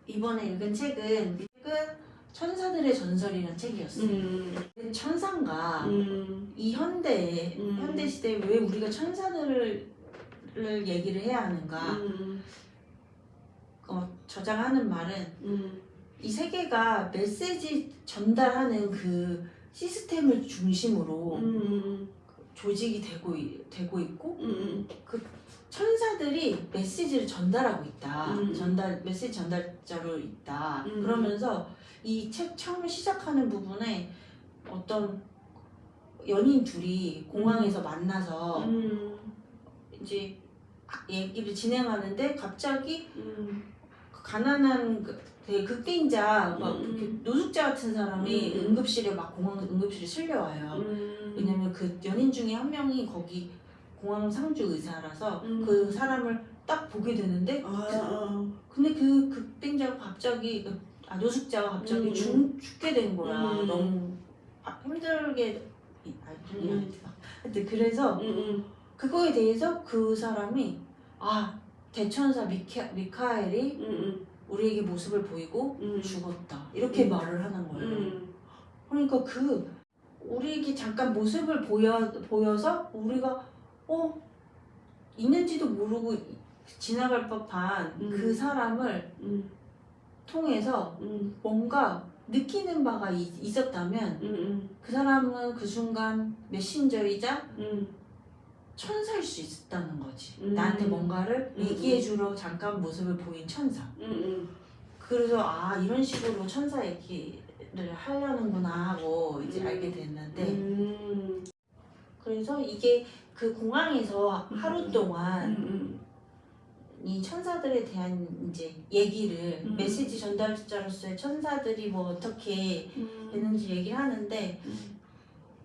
이번에 읽은 책은 천사들의 전설이라는 책이었어요. 천사인가 이 현대에 현대 시대에 왜 우리가 천사들을 얘기를 해야 하는가? 저자가 하는 말은 이 세계가 메시지 전달하는 그 시스템을 중심으로 조직이 되고 있고 그 천사들이 메시지를 전달하고 있다. 메시지 전달자로 있다. 그러면서 이 책 처음에 시작하는 부분에 어떤 연인 둘이 공항에서 만나서 이제 얘기를 진행하는데 갑자기 가난한 되게 극빈자 막 이렇게 노숙자 같은 사람이 응급실에 막 공항 응급실에 실려와요. 왜냐면 그 연인 중에 한 명이 거기 공항 상주 의사라서 그 사람을 딱 보게 되는데 근데 그 극빈자가 갑자기 노숙자가 갑자기 죽게 된 거야. 너무 힘들게 근데 그래서 그거에 대해서 그 사람이 대천사 미카엘이 우리에게 모습을 보이고 죽었다 이렇게 말을 하는 거예요. 그러니까 우리에게 잠깐 모습을 보여서 우리가 있는지도 모르고 지나갈 법한 그 사람을 통해서 뭔가 느끼는 바가 있었다면 그 사람은 그 순간 메신저이자 천사일 수 있다는 거지. 나한테 뭔가를 얘기해주러 잠깐 모습을 보인 천사. 그래서 이런 식으로 천사 얘기를 하려는구나 하고 이제 알게 됐는데 그래서 이게 그 공항에서 하루 동안 이 천사들에 대한 이제 얘기를 메시지 전달자로서의 천사들이 뭐 어떻게 되는지 얘기를 하는데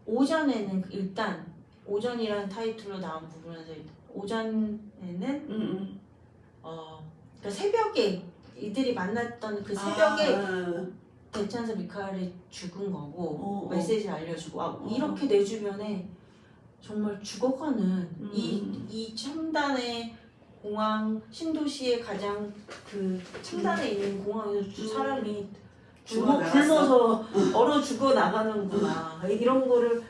오전에는 일단 오전이라는 타이틀로 나온 부분에서 오전에는 그러니까 새벽에 이들이 만났던 그 새벽에 대천사 미카엘이 죽은 거고 메시지를 알려주고 이렇게 내 주변에 정말 죽어가는 이 첨단의 공항 신도시의 가장 그 첨단에 있는 공항에서 두 사람이 굶어서 얼어 죽어 나가는구나 이런 거를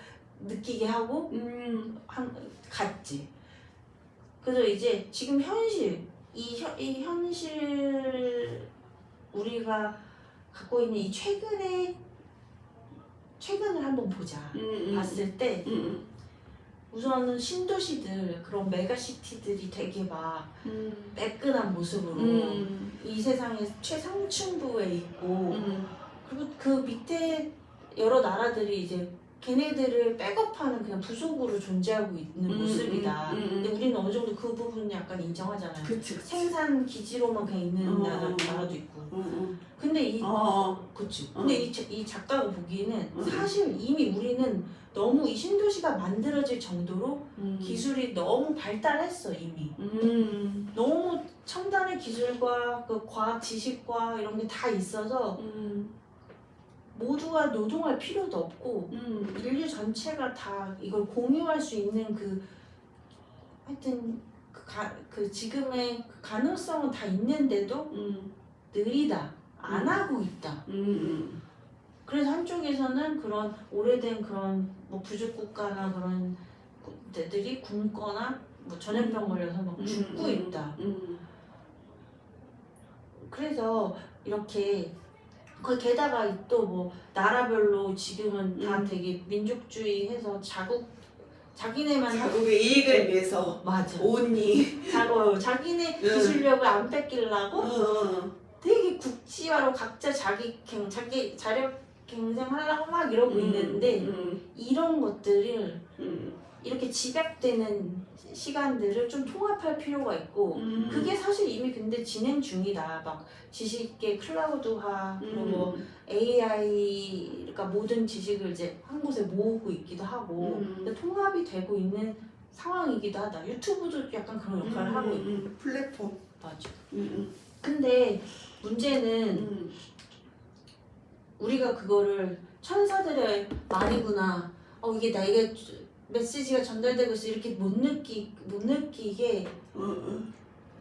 느끼게 하고 갔지. 그래서 이제 지금 현실 이 현실 우리가 갖고 있는 이 최근을 한번 보자. 봤을 때 우선은 신도시들 그런 메가시티들이 되게 막 매끈한 모습으로 이 세상의 최상층부에 있고 그리고 그 밑에 여러 나라들이 이제 걔네들을 백업하는 그냥 부속으로 존재하고 있는 모습이다. 근데 우리는 어느 정도 그 부분은 약간 인정하잖아요. 그치. 생산 기지로만 그냥 있는 나라도 있고. 근데 그치. 근데 이 작가가 보기에는 사실 이미 우리는 너무 이 신도시가 만들어질 정도로 기술이 너무 발달했어 이미. 너무 첨단의 기술과 그 과학 지식과 이런 게 다 있어서 모두가 노동할 필요도 없고 인류 전체가 다 이걸 공유할 수 있는 하여튼 그 지금의 그 가능성은 다 있는데도 느리다. 안 하고 있다. 그래서 한쪽에서는 그런 오래된 그런 뭐 부족 국가나 그런 데들이 굶거나 뭐 전염병 걸려서 막 죽고 있다. 그래서 이렇게 게다가 또 뭐 나라별로 지금은 다 되게 민족주의해서 자기네의 이익을 위해서 맞아. 온니 자기네 기술력을 안 뺏기려고 되게 국지화로 각자 자력 경쟁하려고 막 이러고 있는데 이런 것들을 이렇게 집약되는 시간들을 좀 통합할 필요가 있고 그게 사실 이미 근데 진행 중이다. 막 지식의 클라우드화 그리고 AI 그러니까 모든 지식을 이제 한 곳에 모으고 있기도 하고 통합이 되고 있는 상황이기도 하다. 유튜브도 약간 그런 역할을 하고 있고 플랫폼 맞아. 근데 문제는 우리가 그거를 천사들의 말이구나. 이게 나에게 메시지가 전달되고 있어 이렇게 못 느끼게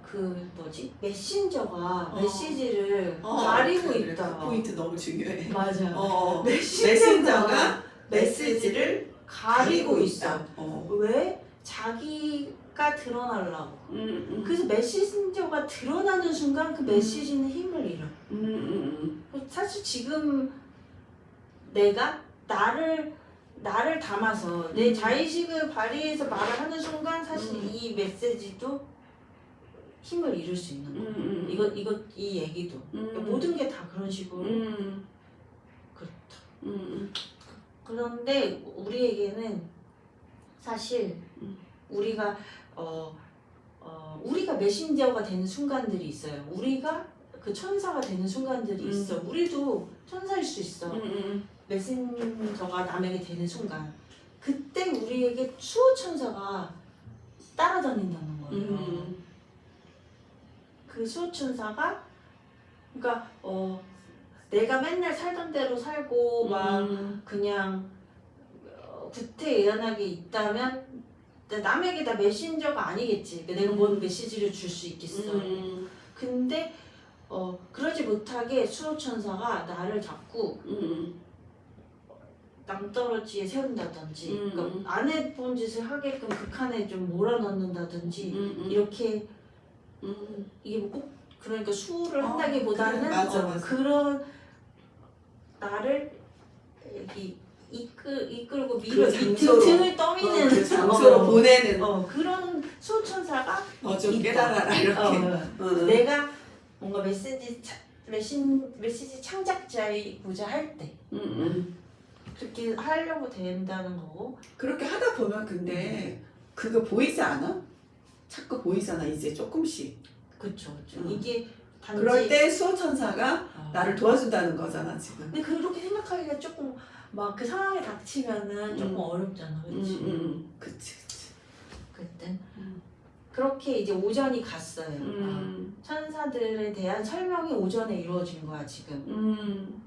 그 뭐지? 메신저가 메시지를 가리고 그래. 있다. 그 포인트 너무 중요해. 맞아. 메신저가 메시지를 가리고 있어. 어. 왜? 자기가 드러나려고. 그래서 메신저가 드러나는 순간 그 메시지는 힘을 잃어. 사실 지금 내가 나를 담아서 내 자의식을 발휘해서 말을 하는 순간 사실 이 메시지도 힘을 잃을 수 있는 거야. 이 얘기도 모든 게 다 그런 식으로 그렇다. 그런데 우리에게는 사실 우리가 우리가 메신저가 되는 순간들이 있어요. 우리가 그 천사가 되는 순간들이 있어. 우리도 천사일 수 있어. 메신저가 남에게 되는 순간 그때 우리에게 수호 천사가 따라다닌다는 거예요. 그 수호 천사가 그러니까 내가 맨날 살던 대로 살고 막 그냥 구태의연하게 있다면 남에게 다 메신저가 아니겠지. 내가 뭔 메시지를 줄 수 있겠어. 근데 그러지 못하게 수호 천사가 나를 자꾸 낭떠러지에 세운다든지 그러니까 안 해본 짓을 하게끔 극한에 좀 몰아넣는다든지 이렇게 이게 뭐 꼭 그러니까 수호를 한다기보다는 그래, 맞아. 그런 나를 여기 이끌고 그 장소로, 등을 떠미는 그 장소로 보내는 그런 수호 천사가 너 좀 깨달아라 이렇게 내가 뭔가 메시지 창작자이고자 할 때 그렇게 하려고 된다는 거고 그렇게 하다 보면 근데 그거 보이지 않아? 자꾸 보이잖아 이제 조금씩. 그쵸. 이게 단지 그럴 때 수호천사가 나를 도와준다는 거잖아 지금. 근데 그렇게 생각하기가 조금 막 그 상황에 닥치면은 조금 어렵잖아, 그렇지? 그치. 그때 그렇게 이제 오전이 갔어요. 천사들에 대한 설명이 오전에 이루어진 거야 지금.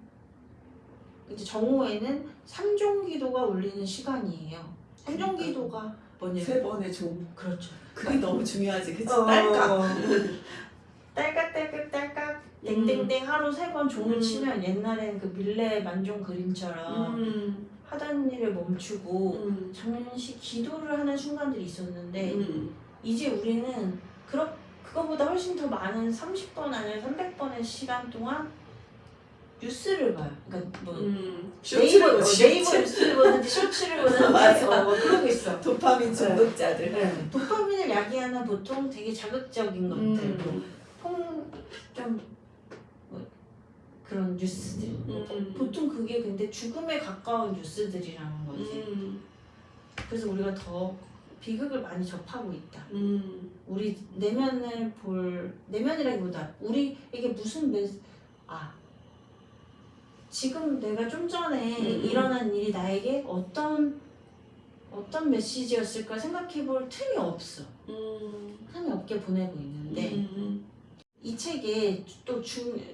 이제 정오에는 삼종기도가 울리는 시간이에요. 삼종기도가 뭐냐? 세 번의 종. 그렇죠. 그게 너무 중요하지, 그치? 딸깍. 딸깍 땡땡땡 하루 3번 종을 치면 옛날엔 그 밀레 만종 그림처럼 하던 일을 멈추고 잠시 기도를 하는 순간들이 있었는데 이제 우리는 그거보다 훨씬 더 많은 30번 아니면 300번의 시간 동안 뉴스를 봐요. 그러니까 뭐 네이버 뉴스를 보든지 쇼츠를 보든지 그러고 있어. 도파민 중독자들. 네. 도파민을 야기하는 보통 되게 자극적인 것들, 좀 그런 뉴스들. 보통 그게 근데 죽음에 가까운 뉴스들이라는 거지. 그래서 우리가 더 비극을 많이 접하고 있다. 우리 내면이라기보다 우리에게 무슨 지금 내가 좀 전에 일어난 일이 나에게 어떤 메시지였을까 생각해볼 틈이 없어. 틈이 없게 보내고 있는데 이 책에 또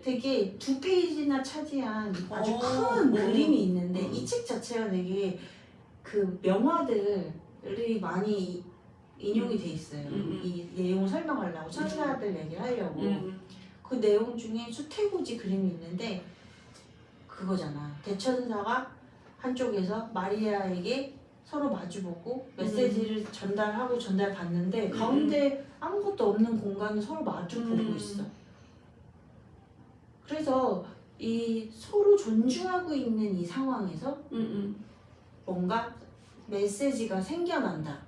되게 2페이지나 차지한 아주 큰 그림이 있는데 이 책 자체가 되게 그 명화들이 많이 인용이 돼 있어요. 이 내용을 설명하려고 천사들 얘기를 하려고 그 내용 중에 수태고지 그림이 있는데 그거잖아. 대천사가 한쪽에서 마리아에게 서로 마주보고 메시지를 전달하고 전달받는데 가운데 아무것도 없는 공간을 서로 마주보고 있어. 그래서 이 서로 존중하고 있는 이 상황에서 뭔가 메시지가 생겨난다.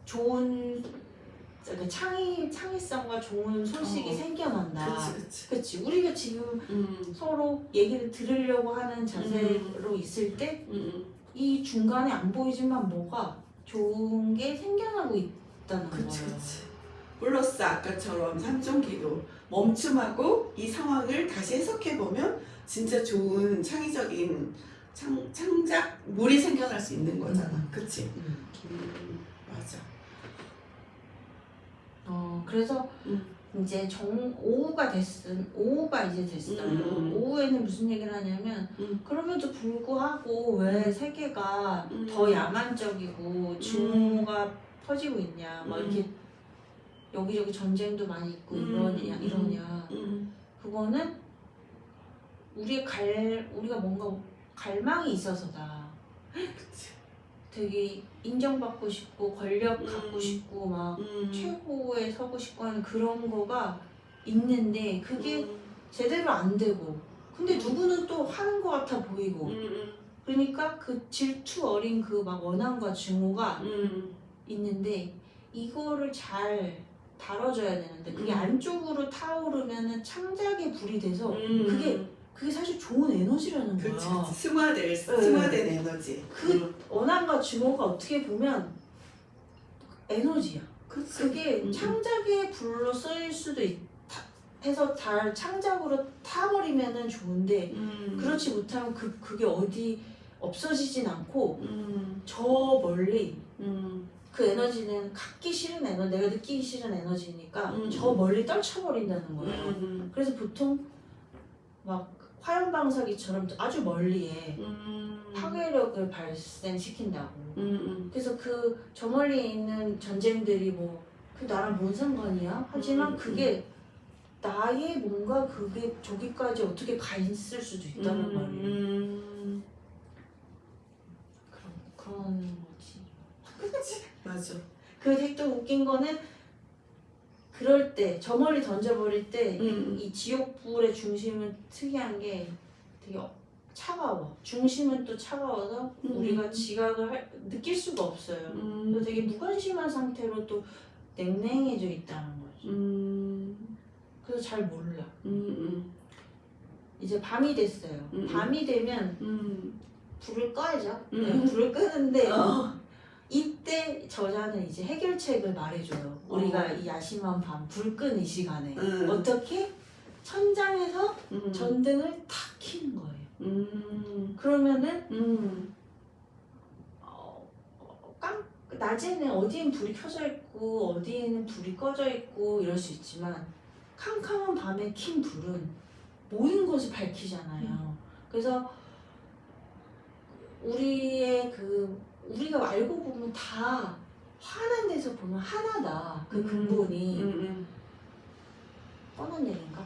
좋은 창의성과 좋은 소식이 생겨난다. 그치. 우리가 지금 서로 얘기를 들으려고 하는 자세로 있을 때 이 중간에 안 보이지만 뭐가 좋은 게 생겨나고 있다는 거예요. 플러스 아까처럼 삼종기도 멈춤하고 이 상황을 다시 해석해보면 진짜 좋은 창의적인 창작물이 생겨날 수 있는 거잖아. 그치? 맞아. 그래서 이제 오후가 이제 됐어요. 오후에는 무슨 얘기를 하냐면 그럼에도 불구하고 왜 세계가 더 야만적이고 증오가 퍼지고 있냐 막 이렇게 여기저기 전쟁도 많이 있고 이러냐. 그거는 우리가 뭔가 갈망이 있어서다. 그치. 되게 인정받고 싶고 권력 갖고 싶고 막 최고에 서고 싶고 하는 그런 거가 있는데 그게 제대로 안 되고 근데 누구는 또 하는 것 같아 보이고 그러니까 그 질투 어린 그 막 원함과 증오가 있는데 이거를 잘 다뤄줘야 되는데 그게 안쪽으로 타오르면은 창작의 불이 돼서 그게 사실 좋은 에너지라는 거야. 그치. 승화된 에너지. 그 원함과 증오가 어떻게 보면 에너지야. 그치. 그게 창작의 불로 쓰일 수도 해서 잘 창작으로 타버리면은 좋은데 그렇지 못하면 그게 어디 없어지진 않고 저 멀리 그 에너지는 갖기 싫은 에너지, 내가 느끼기 싫은 에너지니까 저 멀리 떨쳐버린다는 거예요. 그래서 보통 막 화염방사기처럼 아주 멀리에 파괴력을 발생시킨다고. 그래서 저 멀리에 있는 전쟁들이 그 나랑 뭔 상관이야? 하지만 그게 나의 뭔가 그게 저기까지 어떻게 가 있을 수도 있다는 말이에요. 그런 거지. 그치. 맞아. 그 또 웃긴 거는 그럴 때 저 멀리 던져버릴 때 이 지옥불의 중심은 특이한 게 되게 차가워. 중심은 또 차가워서 우리가 지각을 느낄 수가 없어요. 그래서 되게 무관심한 상태로 또 냉랭해져 있다는 거죠. 그래서 잘 몰라. 이제 밤이 됐어요. 밤이 되면 불을 꺼야죠. 네, 불을 끄는데 이때 저자는 이제 해결책을 말해줘요. 우리가 이 야심한 밤, 불 끈 이 시간에 어떻게 천장에서 전등을 탁 켜는 거예요. 그러면은 낮에는 어디엔 불이 켜져 있고 어디에는 불이 꺼져 있고 이럴 수 있지만 캄캄한 밤에 킨 불은 모든 것을 밝히잖아요. 그래서 우리가 알고 보면 다 화난 데서 보면 하나다. 그 근본이 뻔한 얘기인가?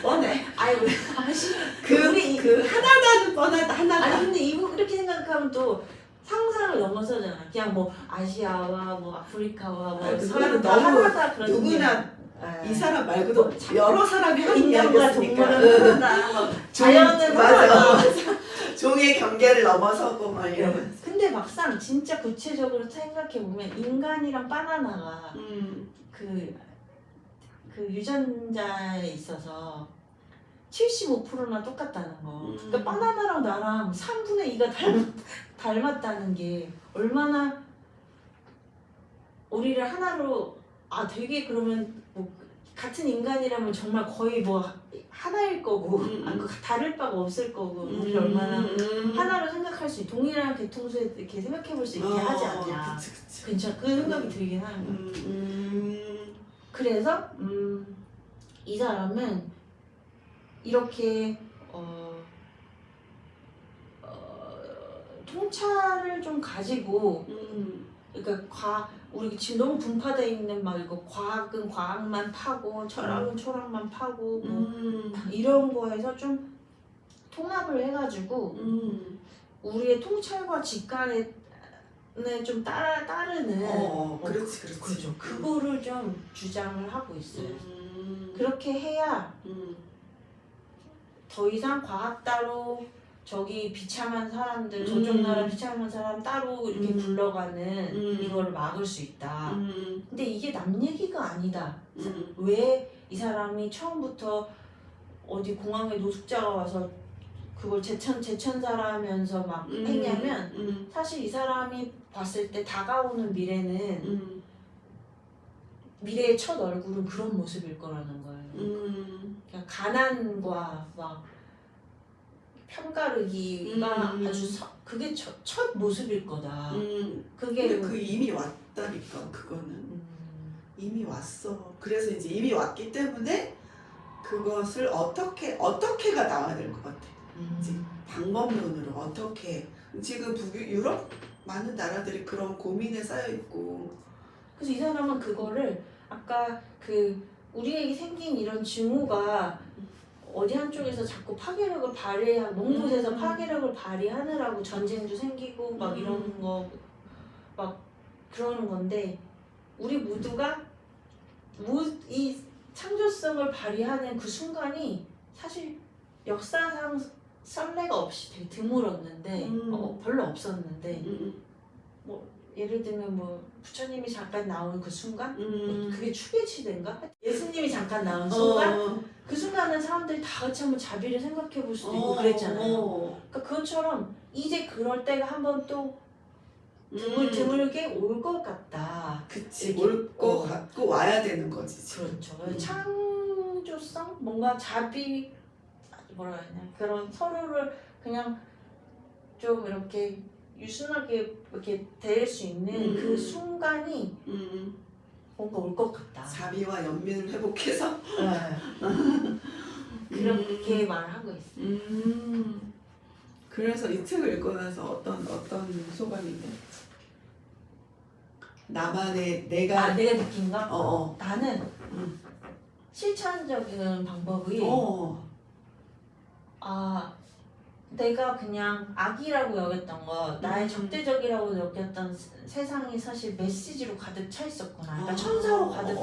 뻔해. 아니 하나다는 뻔하다. 하나다. 아니 근데 이렇게 생각하면 또 상상을 넘어서잖아. 그냥 아시아와 아프리카와 서양은 다 하나다 그런 누구나 이 사람 말고도 뭐, 여러 사람이 한 인간과 이야기였으니까. 동물은 하나다. 자연은 맞아. 하나다. 종의 경계를 넘어서고 막 이러면서. 근데 막상 진짜 구체적으로 생각해보면 인간이랑 바나나가 그 유전자에 있어서 75%나 똑같다는 거. 그러니까 바나나랑 나랑 3분의 2가 닮았다는 게 얼마나 우리를 하나로 되게 그러면 같은 인간이라면 정말 거의 하나일 거고 다를 바가 없을 거고 우리를 얼마나 하나로 생각할 수 동일한 개통수에 이렇게 생각해 볼 수 있게 하지 않냐. 그치. 괜찮 그 생각이 들긴 하는 거야. 그래서 이 사람은 이렇게 통찰을 좀 가지고 그러니까 우리 지금 너무 분파되어 있는 이거 과학은 과학만 파고 철학은 철학만 파고 이런 거에서 좀 통합을 해가지고 우리의 통찰과 직관에 좀 따르는 그렇지. 그렇죠. 그거를 좀 주장을 하고 있어요. 그렇게 해야 더 이상 과학 따로 저기 비참한 사람들 저쪽 나라 비참한 사람 따로 이렇게 굴러가는 이거를 막을 수 있다. 근데 이게 남 얘기가 아니다. 왜 이 사람이 처음부터 어디 공항에 노숙자가 와서 그걸 제천사라면서 막 했냐면 사실 이 사람이 봤을 때 다가오는 미래는 미래의 첫 얼굴은 그런 모습일 거라는 거예요. 그냥 가난과 편가르기가 아주 그게 첫 모습일 거다. 근데 이미 왔다니까 그거는 이미 왔어. 그래서 이제 이미 왔기 때문에 그것을 어떻게가 나와야 될 것 같아. 이제 방법론으로 어떻게 지금 유럽 많은 나라들이 그런 고민에 쌓여 있고 그래서 이 사람은 그거를 아까 그 우리에게 생긴 이런 증오가 어디 한쪽에서 자꾸 파괴력을 발휘하고 먼 곳에서 파괴력을 발휘하느라고 전쟁도 생기고 막 이런 거 막 그러는 건데 우리 모두가 이 창조성을 발휘하는 그 순간이 사실 역사상 선례가 없이 되게 드물었는데 별로 없었는데 뭐 예를 들면 뭐 부처님이 잠깐 나오는 그 순간 그게 추계치대인가? 예수님이 잠깐 나온 순간 그 순간은 사람들이 다 같이 한번 자비를 생각해 볼 수도 있고 그랬잖아요. 그러니까 그것처럼 이제 그럴 때가 한번 또 드물게 올 것 같다. 그치, 올 것 같고 와야 되는 거지. 지금. 그렇죠. 창조성? 뭔가 자비, 뭐라 해야 되나, 그런 서로를 그냥 좀 이렇게 유순하게 이렇게 될 수 있는 그 순간이 뭔가 올 것 같다. 자비와 연민을 회복해서 그렇게 말하고 있어요. 그래서 이 책을 읽고 나서 어떤 소감인데? 나만의 내가 느낀 거? 나는 실천적인 방법이 내가 그냥 악이라고 여겼던 거, 나의 적대적이라고 여겼던 세상이 사실 메시지로 가득 차 있었구나. 그러니까 천사로 가득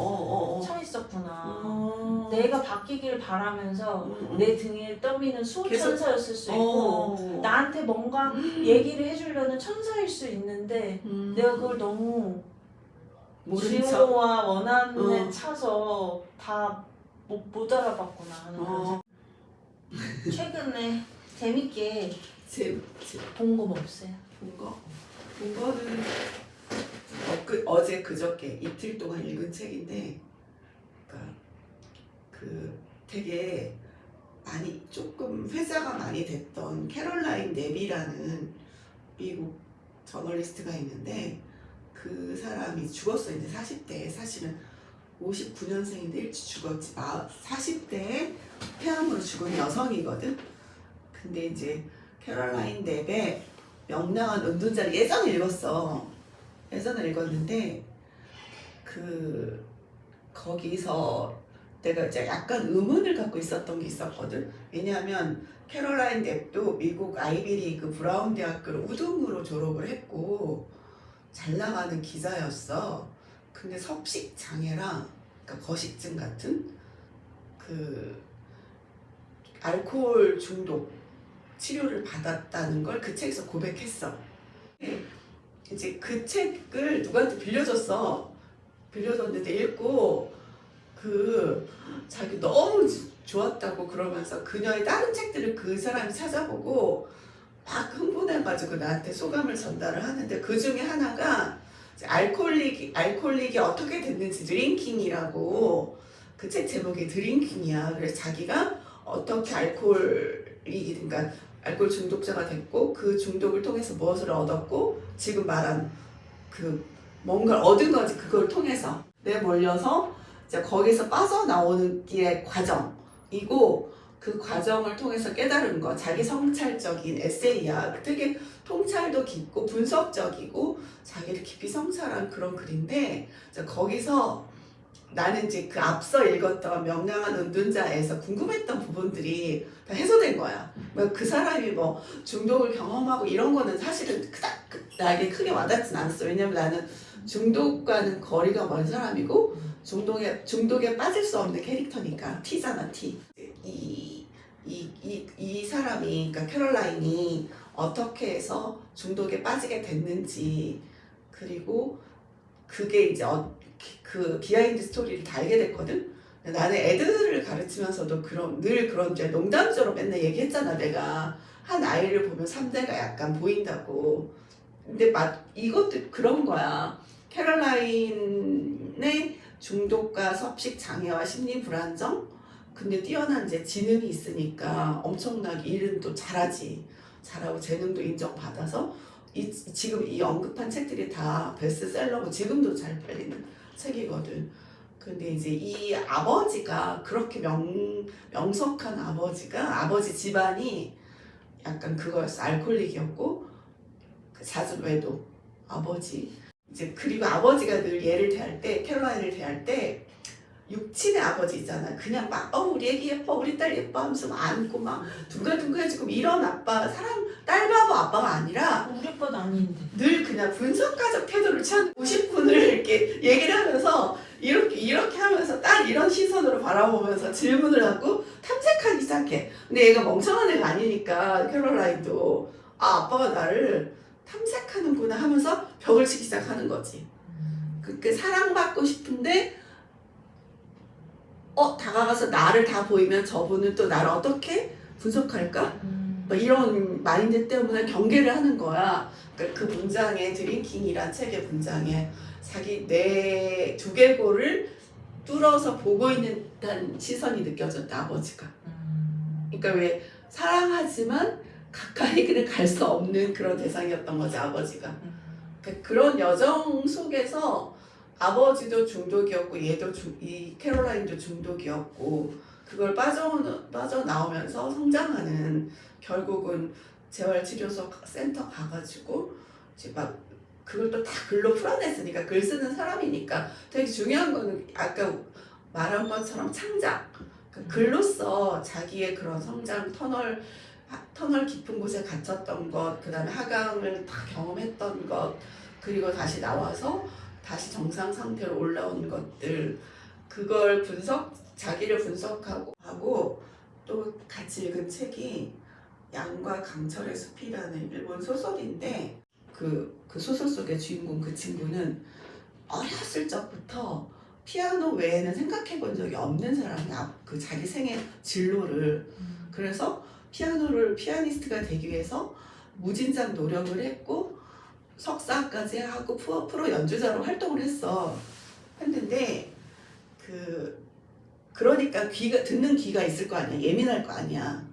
차 있었구나. 내가 바뀌길 바라면서 내 등에 떠미는 수호천사였을 수 있고 나한테 뭔가 얘기를 해주려는 천사일 수 있는데 내가 그걸 너무 증오와 원한에 차서 다 못 알아봤구나 하는 그런 생각. 최근에 재밌게 본 거 없어요? 본 거는 어제 그저께 이틀 동안 읽은 책인데, 그러니까 그 되게 많이 조금 회자가 많이 됐던 캐롤라인 넵이라는 미국 저널리스트가 있는데 그 사람이 죽었어. 이제 40대에 사실은 59년생인데 일찍 죽었지. 40대에 폐암으로 죽은 여성이거든. 근데 이제 캐롤라인 넵의 명랑한 은둔자를 예전에 읽었는데 거기서 내가 이제 약간 의문을 갖고 있었던 게 있었거든. 왜냐하면 캐롤라인 넵도 미국 아이비리그 브라운 대학교를 우등으로 졸업을 했고 잘 나가는 기자였어. 근데 섭식 장애랑 그러니까 거식증 같은 그 알코올 중독 치료를 받았다는 걸 그 책에서 고백했어. 이제 그 책을 누구한테 빌려줬는데 읽고 자기 너무 좋았다고 그러면서 그녀의 다른 책들을 그 사람이 찾아보고 막 흥분해가지고 나한테 소감을 전달을 하는데 그 중에 하나가 알코올릭이 어떻게 됐는지 드링킹이라고 그 책 제목이 드링킹이야. 그래서 자기가 어떻게 그러니까 알코올 중독자가 됐고 그 중독을 통해서 무엇을 얻었고 지금 말한 뭔가를 얻은 거지. 그걸 통해서 내몰려서 이제 거기서 빠져나오는 길의 과정이고 그 과정을 통해서 깨달은 거. 자기 성찰적인 에세이야. 되게 통찰도 깊고 분석적이고 자기를 깊이 성찰한 그런 글인데 거기서 나는 이제 그 앞서 읽었던 명랑한 은둔자에서 궁금했던 부분들이 다 해소된 거야. 그 사람이 뭐 중독을 경험하고 이런 거는 사실은 그닥 나에게 크게 와닿진 않았어. 왜냐면 나는 중독과는 거리가 먼 사람이고 중독에 빠질 수 없는 캐릭터니까. T잖아, T. 이 사람이, 그러니까 캐롤라인이 어떻게 해서 중독에 빠지게 됐는지, 그리고 그게 이제 그 비하인드 스토리를 다 알게 됐거든. 나는 애들을 가르치면서도 늘 그런 이제 농담처럼 맨날 얘기했잖아. 내가 한 아이를 보면 3대가 약간 보인다고. 근데 이것도 그런 거야. 캐롤라인의 중독과 섭식 장애와 심리 불안정. 근데 뛰어난 이제 지능이 있으니까 엄청나게 일은 또 잘하고 재능도 인정받아서 지금 이 언급한 책들이 다 베스트셀러고 지금도 잘 팔리는 책이거든. 근데 이제 이 아버지가 그렇게 명석한 아버지 집안이 약간 그거였어. 알코올릭이었고 자주 외도 아버지. 이제 그리고 아버지가 늘 얘를 대할 때, 캐롤라인을 대할 때 육친의 아버지 있잖아. 그냥 막 우리 애기 예뻐, 우리 딸 예뻐 하면서 막 안고 막 둥글둥글해지고 이런 아빠, 딸 바보 아빠가 아니라 우리 오빠도 아닌데. 늘 그냥 분석가적 태도를 취한 50분을 이렇게 얘기를 하면서 이렇게 하면서 딱 이런 시선으로 바라보면서 질문을 하고 탐색하기 시작해. 근데 얘가 멍청한 애가 아니니까 캐롤라인도 아빠가 나를 탐색하는구나 하면서 벽을 치기 시작하는 거지. 그 사랑받고 싶은데 다가가서 나를 다 보이면 저분은 또 나를 어떻게 분석할까? 뭐 이런 마인드 때문에 경계를 하는 거야. 그러니까 그 문장에 드링킹이란 책의 문장에 자기 내 두개골을 뚫어서 보고 있는 듯한 시선이 느껴졌다 아버지가. 그러니까 왜 사랑하지만 가까이는 갈 수 없는 그런 대상이었던 거지 아버지가. 그러니까 그런 여정 속에서 아버지도 중독이었고 얘도 이 캐롤라인도 중독이었고 그걸 빠져나오면서 성장하는 결국은 재활치료소 센터 가가지고 이제 막 그걸 또 다 글로 풀어냈으니까 글 쓰는 사람이니까 되게 중요한 거는 아까 말한 것처럼 창작 글로써 자기의 그런 성장 터널 깊은 곳에 갇혔던 것 그 다음에 하강을 다 경험했던 것 그리고 다시 나와서 다시 정상 상태로 올라온 것들 그걸 자기를 분석하고 또 같이 읽은 책이 양과 강철의 숲이라는 일본 소설인데 그 소설 속의 주인공 그 친구는 어렸을 적부터 피아노 외에는 생각해 본 적이 없는 사람이야. 그 자기 생애 진로를. 그래서 피아니스트가 되기 위해서 무진장 노력을 했고 석사까지 하고 프로 연주자로 활동을 했는데 그러니까 듣는 귀가 있을 거 아니야. 예민할 거 아니야.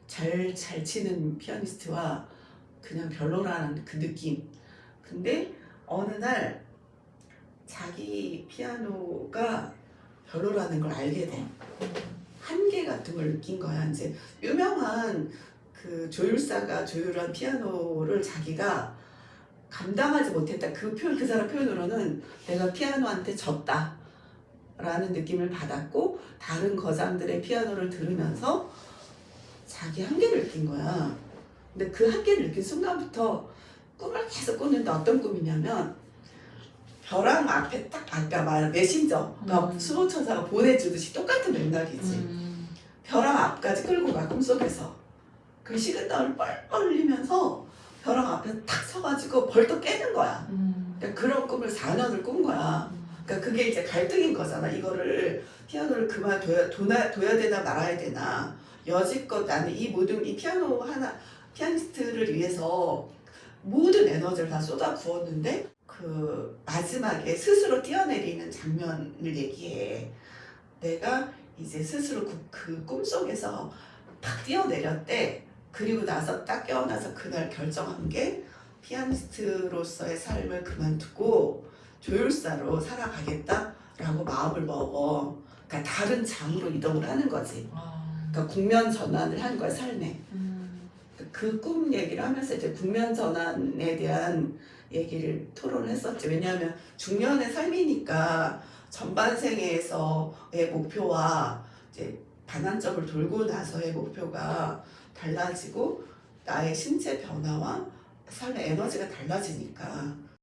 잘 치는 피아니스트와 그냥 별로라는 그 느낌. 근데 어느 날 자기 피아노가 별로라는 걸 알게 돼. 한계 같은 걸 느낀 거야. 이제 유명한 그 조율사가 조율한 피아노를 자기가 감당하지 못했다. 그 사람 표현으로는 내가 피아노한테 졌다. 라는 느낌을 받았고 다른 거장들의 피아노를 들으면서 자기 한계를 느낀 거야. 근데 그 한계를 느낀 순간부터 꿈을 계속 꾸는데 어떤 꿈이냐면 벼랑 앞에 딱 아까 말한 메신저가 수호천사가 보내주듯이 똑같은 맥락이지. 벼랑 앞까지 끌고 가 꿈속에서 그 식은땀을 뻘뻘 흘리면서 벼랑 앞에 탁 서가지고 벌떡 깨는 거야. 그러니까 그런 꿈을 4년을 꾼 거야. 그러니까 그게 이제 갈등인 거잖아. 이거를 피아노를 그만둬야 되나 말아야 되나. 여지껏 나는 이 피아니스트를 위해서 모든 에너지를 다 쏟아 부었는데 그 마지막에 스스로 뛰어내리는 장면을 얘기해. 내가 이제 스스로 그 꿈속에서 팍 뛰어내렸대. 그리고 나서 딱 깨어나서 그날 결정한 게 피아니스트로서의 삶을 그만두고 조율사로 살아가겠다라고 마음을 먹어. 그러니까 다른 장으로 이동을 하는 거지. 그러니까 국면 전환을 한 거야 삶에. 그 꿈 얘기를 하면서 이제 국면 전환에 대한 얘기를 토론을 했었지. 왜냐하면 중년의 삶이니까 전반생에서의 목표와 이제 반환점을 돌고 나서의 목표가 달라지고 나의 신체 변화와 삶의 에너지가 달라지니까